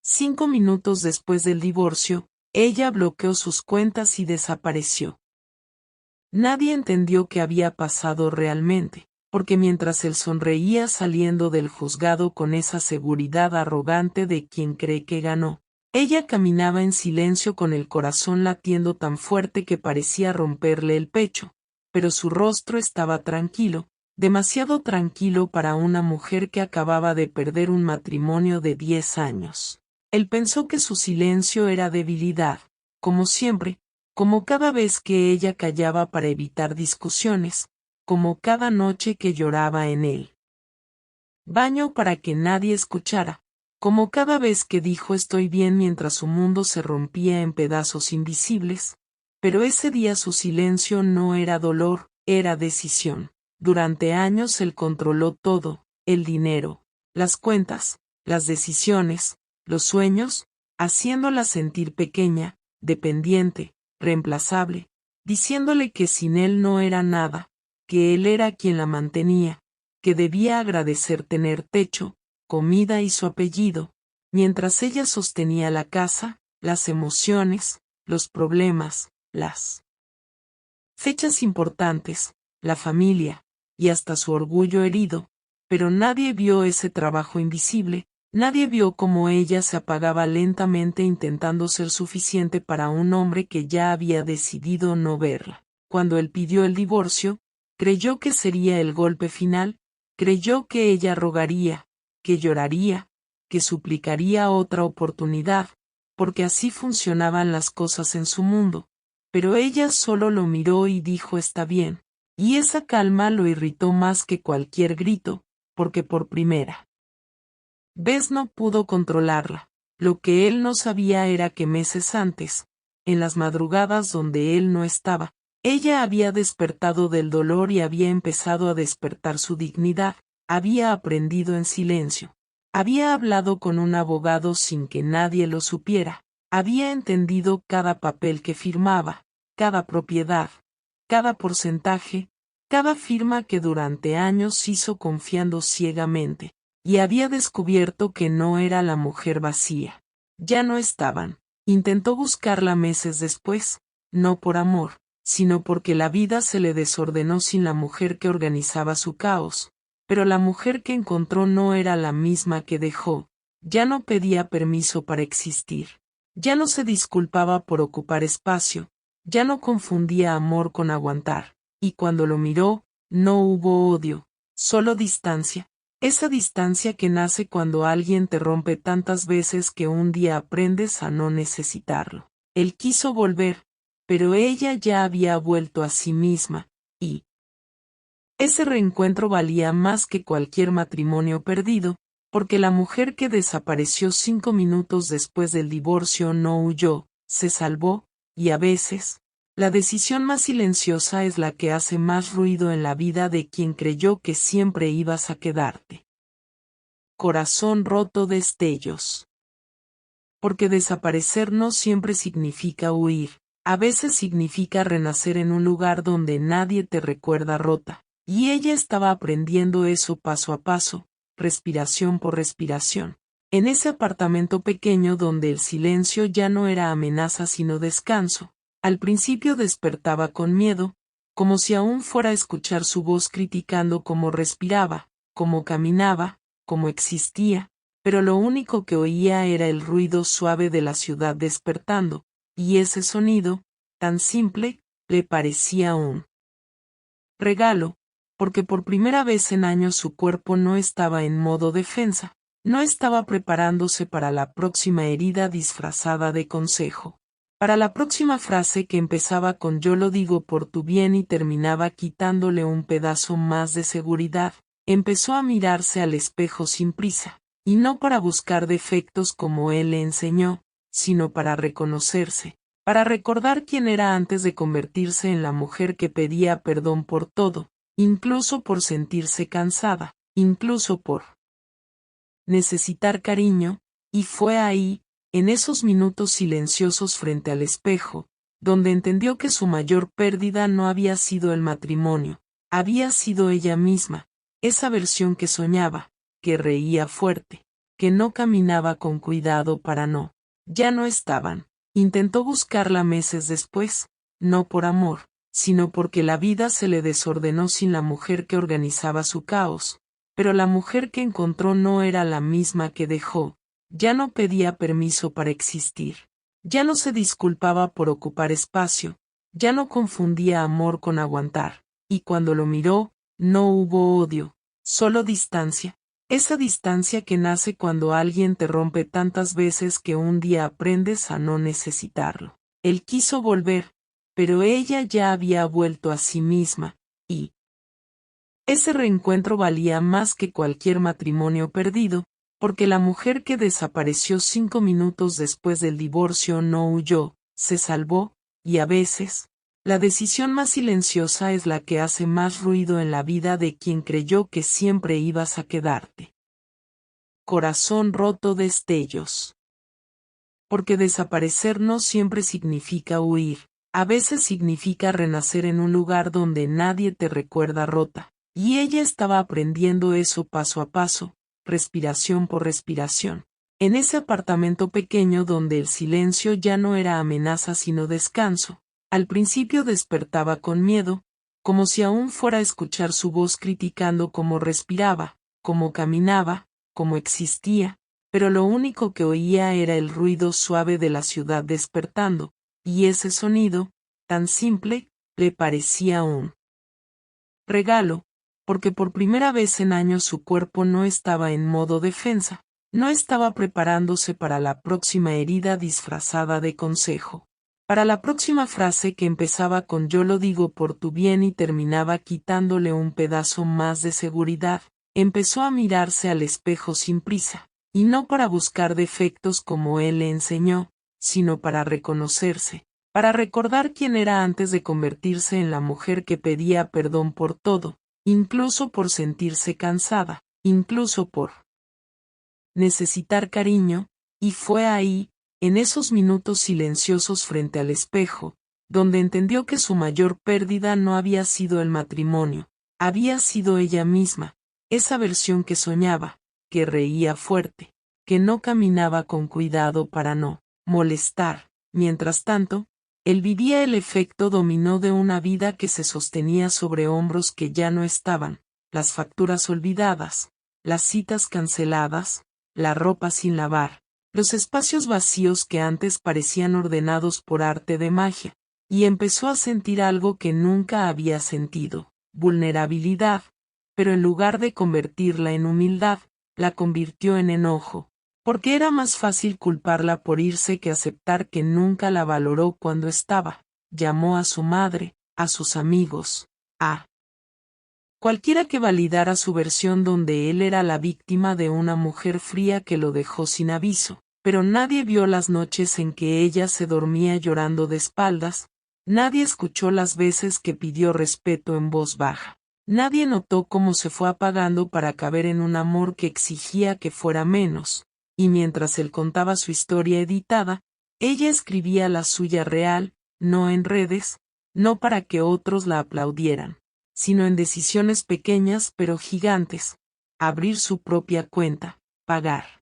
5 minutos después del divorcio, ella bloqueó sus cuentas y desapareció. Nadie entendió qué había pasado realmente, porque mientras él sonreía saliendo del juzgado con esa seguridad arrogante de quien cree que ganó, ella caminaba en silencio con el corazón latiendo tan fuerte que parecía romperle el pecho, pero su rostro estaba tranquilo, demasiado tranquilo para una mujer que acababa de perder un matrimonio de 10 años. Él pensó que su silencio era debilidad, como siempre, como cada vez que ella callaba para evitar discusiones, como cada noche que lloraba en él baño para que nadie escuchara, como cada vez que dijo estoy bien mientras su mundo se rompía en pedazos invisibles, pero ese día su silencio no era dolor, era decisión. Durante años él controló todo, el dinero, las cuentas, las decisiones, los sueños, haciéndola sentir pequeña, dependiente, reemplazable, diciéndole que sin él no era nada, que él era quien la mantenía, que debía agradecer tener techo, comida y su apellido, mientras ella sostenía la casa, las emociones, los problemas, las fechas importantes, la familia, y hasta su orgullo herido, pero nadie vio ese trabajo invisible, nadie vio cómo ella se apagaba lentamente intentando ser suficiente para un hombre que ya había decidido no verla. Cuando él pidió el divorcio, creyó que sería el golpe final, creyó que ella rogaría, que lloraría, que suplicaría otra oportunidad, porque así funcionaban las cosas en su mundo, pero ella solo lo miró y dijo está bien, y esa calma lo irritó más que cualquier grito, porque por primera vez no pudo controlarla. Lo que él no sabía era que meses antes, en las madrugadas donde él no estaba, ella había despertado del dolor y había empezado a despertar su dignidad, había aprendido en silencio, había hablado con un abogado sin que nadie lo supiera, había entendido cada papel que firmaba, cada propiedad, cada porcentaje, cada firma que durante años hizo confiando ciegamente, y había descubierto que no era la mujer vacía. Ya no estaban. Intentó buscarla meses después, no por amor, sino porque la vida se le desordenó sin la mujer que organizaba su caos, pero la mujer que encontró no era la misma que dejó, ya no pedía permiso para existir, ya no se disculpaba por ocupar espacio, ya no confundía amor con aguantar, y cuando lo miró, no hubo odio, solo distancia, esa distancia que nace cuando alguien te rompe tantas veces que un día aprendes a no necesitarlo. Él quiso volver, pero ella ya había vuelto a sí misma, y ese reencuentro valía más que cualquier matrimonio perdido, porque la mujer que desapareció 5 minutos después del divorcio no huyó, se salvó, y a veces, la decisión más silenciosa es la que hace más ruido en la vida de quien creyó que siempre ibas a quedarte. Corazón roto, destellos. Porque desaparecer no siempre significa huir, a veces significa renacer en un lugar donde nadie te recuerda rota, y ella estaba aprendiendo eso paso a paso, respiración por respiración. En ese apartamento pequeño donde el silencio ya no era amenaza sino descanso, al principio despertaba con miedo, como si aún fuera a escuchar su voz criticando cómo respiraba, cómo caminaba, cómo existía, pero lo único que oía era el ruido suave de la ciudad despertando, y ese sonido, tan simple, le parecía un regalo, porque por primera vez en años su cuerpo no estaba en modo defensa, no estaba preparándose para la próxima herida disfrazada de consejo, para la próxima frase que empezaba con yo lo digo por tu bien y terminaba quitándole un pedazo más de seguridad. Empezó a mirarse al espejo sin prisa, y no para buscar defectos como él le enseñó, sino para reconocerse, para recordar quién era antes de convertirse en la mujer que pedía perdón por todo, incluso por sentirse cansada, incluso por necesitar cariño, y fue ahí, en esos minutos silenciosos frente al espejo, donde entendió que su mayor pérdida no había sido el matrimonio, había sido ella misma, esa versión que soñaba, que reía fuerte, que no caminaba con cuidado para no. Ya no estaban. Intentó buscarla meses después, no por amor, sino porque la vida se le desordenó sin la mujer que organizaba su caos. Pero la mujer que encontró no era la misma que dejó, ya no pedía permiso para existir. Ya no se disculpaba por ocupar espacio, ya no confundía amor con aguantar, y cuando lo miró, no hubo odio, solo distancia. Esa distancia que nace cuando alguien te rompe tantas veces que un día aprendes a no necesitarlo. Él quiso volver, pero ella ya había vuelto a sí misma, y ese reencuentro valía más que cualquier matrimonio perdido, porque la mujer que desapareció 5 minutos después del divorcio no huyó, se salvó, y a veces, la decisión más silenciosa es la que hace más ruido en la vida de quien creyó que siempre ibas a quedarte. Corazón roto, destellos. Porque desaparecer no siempre significa huir, a veces significa renacer en un lugar donde nadie te recuerda rota, y ella estaba aprendiendo eso paso a paso, respiración por respiración. En ese apartamento pequeño donde el silencio ya no era amenaza sino descanso, al principio despertaba con miedo, como si aún fuera a escuchar su voz criticando cómo respiraba, cómo caminaba, cómo existía, pero lo único que oía era el ruido suave de la ciudad despertando, y ese sonido, tan simple, le parecía un regalo, porque por primera vez en años su cuerpo no estaba en modo defensa, no estaba preparándose para la próxima herida disfrazada de consejo, para la próxima frase que empezaba con yo lo digo por tu bien y terminaba quitándole un pedazo más de seguridad. Empezó a mirarse al espejo sin prisa, y no para buscar defectos como él le enseñó, sino para reconocerse, para recordar quién era antes de convertirse en la mujer que pedía perdón por todo, incluso por sentirse cansada, incluso por necesitar cariño, y fue ahí, en esos minutos silenciosos frente al espejo, donde entendió que su mayor pérdida no había sido el matrimonio, había sido ella misma, esa versión que soñaba, que reía fuerte, que no caminaba con cuidado para no molestar. Mientras tanto, él vivía el efecto dominó de una vida que se sostenía sobre hombros que ya no estaban, las facturas olvidadas, las citas canceladas, la ropa sin lavar, los espacios vacíos que antes parecían ordenados por arte de magia, y empezó a sentir algo que nunca había sentido, vulnerabilidad, pero en lugar de convertirla en humildad, la convirtió en enojo, porque era más fácil culparla por irse que aceptar que nunca la valoró cuando estaba. Llamó a su madre, a sus amigos, a cualquiera que validara su versión donde él era la víctima de una mujer fría que lo dejó sin aviso, pero nadie vio las noches en que ella se dormía llorando de espaldas, nadie escuchó las veces que pidió respeto en voz baja. Nadie notó cómo se fue apagando para caber en un amor que exigía que fuera menos, y mientras él contaba su historia editada, ella escribía la suya real, no en redes, no para que otros la aplaudieran, sino en decisiones pequeñas pero gigantes, abrir su propia cuenta, pagar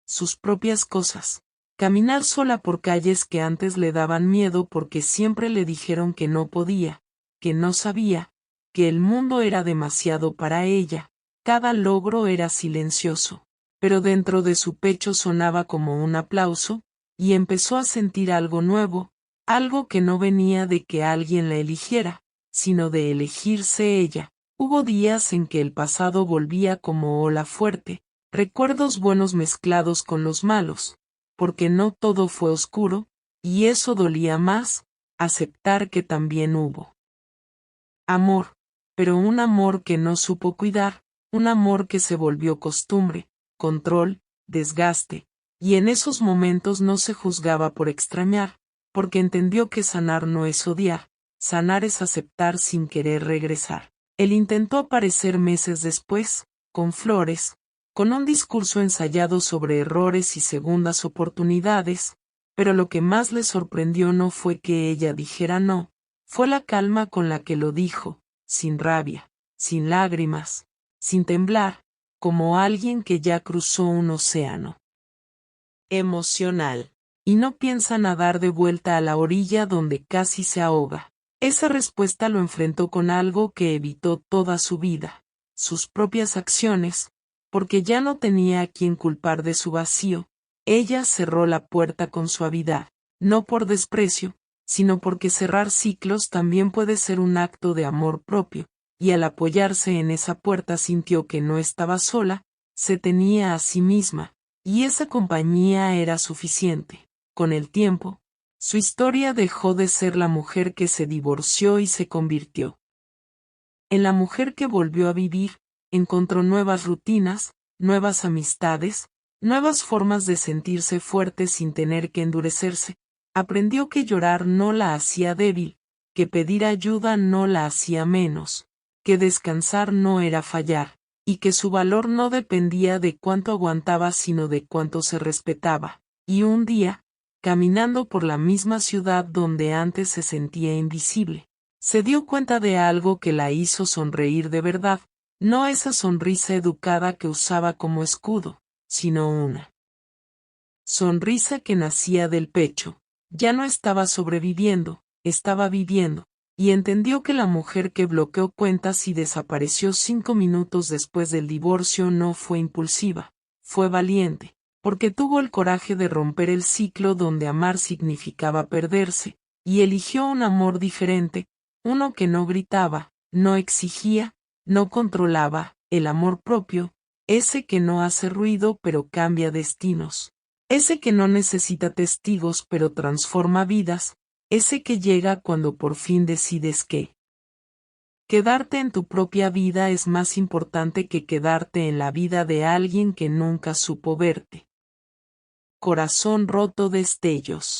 sus propias cosas, caminar sola por calles que antes le daban miedo porque siempre le dijeron que no podía, que no sabía, que el mundo era demasiado para ella, cada logro era silencioso, pero dentro de su pecho sonaba como un aplauso, y empezó a sentir algo nuevo, algo que no venía de que alguien la eligiera, sino de elegirse ella. Hubo días en que el pasado volvía como ola fuerte, recuerdos buenos mezclados con los malos, porque no todo fue oscuro, y eso dolía más, aceptar que también hubo amor, pero un amor que no supo cuidar, un amor que se volvió costumbre, control, desgaste, y en esos momentos no se juzgaba por extrañar, porque entendió que sanar no es odiar, sanar es aceptar sin querer regresar. Él intentó aparecer meses después, con flores, con un discurso ensayado sobre errores y segundas oportunidades, pero lo que más le sorprendió no fue que ella dijera no, fue la calma con la que lo dijo, sin rabia, sin lágrimas, sin temblar, como alguien que ya cruzó un océano emocional, y no piensa nadar de vuelta a la orilla donde casi se ahoga. Esa respuesta lo enfrentó con algo que evitó toda su vida, sus propias acciones, porque ya no tenía a quien culpar de su vacío. Ella cerró la puerta con suavidad, no por desprecio, sino porque cerrar ciclos también puede ser un acto de amor propio, y al apoyarse en esa puerta sintió que no estaba sola, se tenía a sí misma, y esa compañía era suficiente. Con el tiempo, su historia dejó de ser la mujer que se divorció y se convirtió en la mujer que volvió a vivir, encontró nuevas rutinas, nuevas amistades, nuevas formas de sentirse fuerte sin tener que endurecerse. Aprendió que llorar no la hacía débil, que pedir ayuda no la hacía menos, que descansar no era fallar, y que su valor no dependía de cuánto aguantaba sino de cuánto se respetaba. Y un día, caminando por la misma ciudad donde antes se sentía invisible, se dio cuenta de algo que la hizo sonreír de verdad, no esa sonrisa educada que usaba como escudo, sino una sonrisa que nacía del pecho. Ya no estaba sobreviviendo, estaba viviendo, y entendió que la mujer que bloqueó cuentas y desapareció 5 minutos después del divorcio no fue impulsiva, fue valiente, porque tuvo el coraje de romper el ciclo donde amar significaba perderse, y eligió un amor diferente, uno que no gritaba, no exigía, no controlaba, el amor propio, ese que no hace ruido pero cambia destinos. Ese que no necesita testigos pero transforma vidas, ese que llega cuando por fin decides que quedarte en tu propia vida es más importante que quedarte en la vida de alguien que nunca supo verte. Corazón roto, destellos.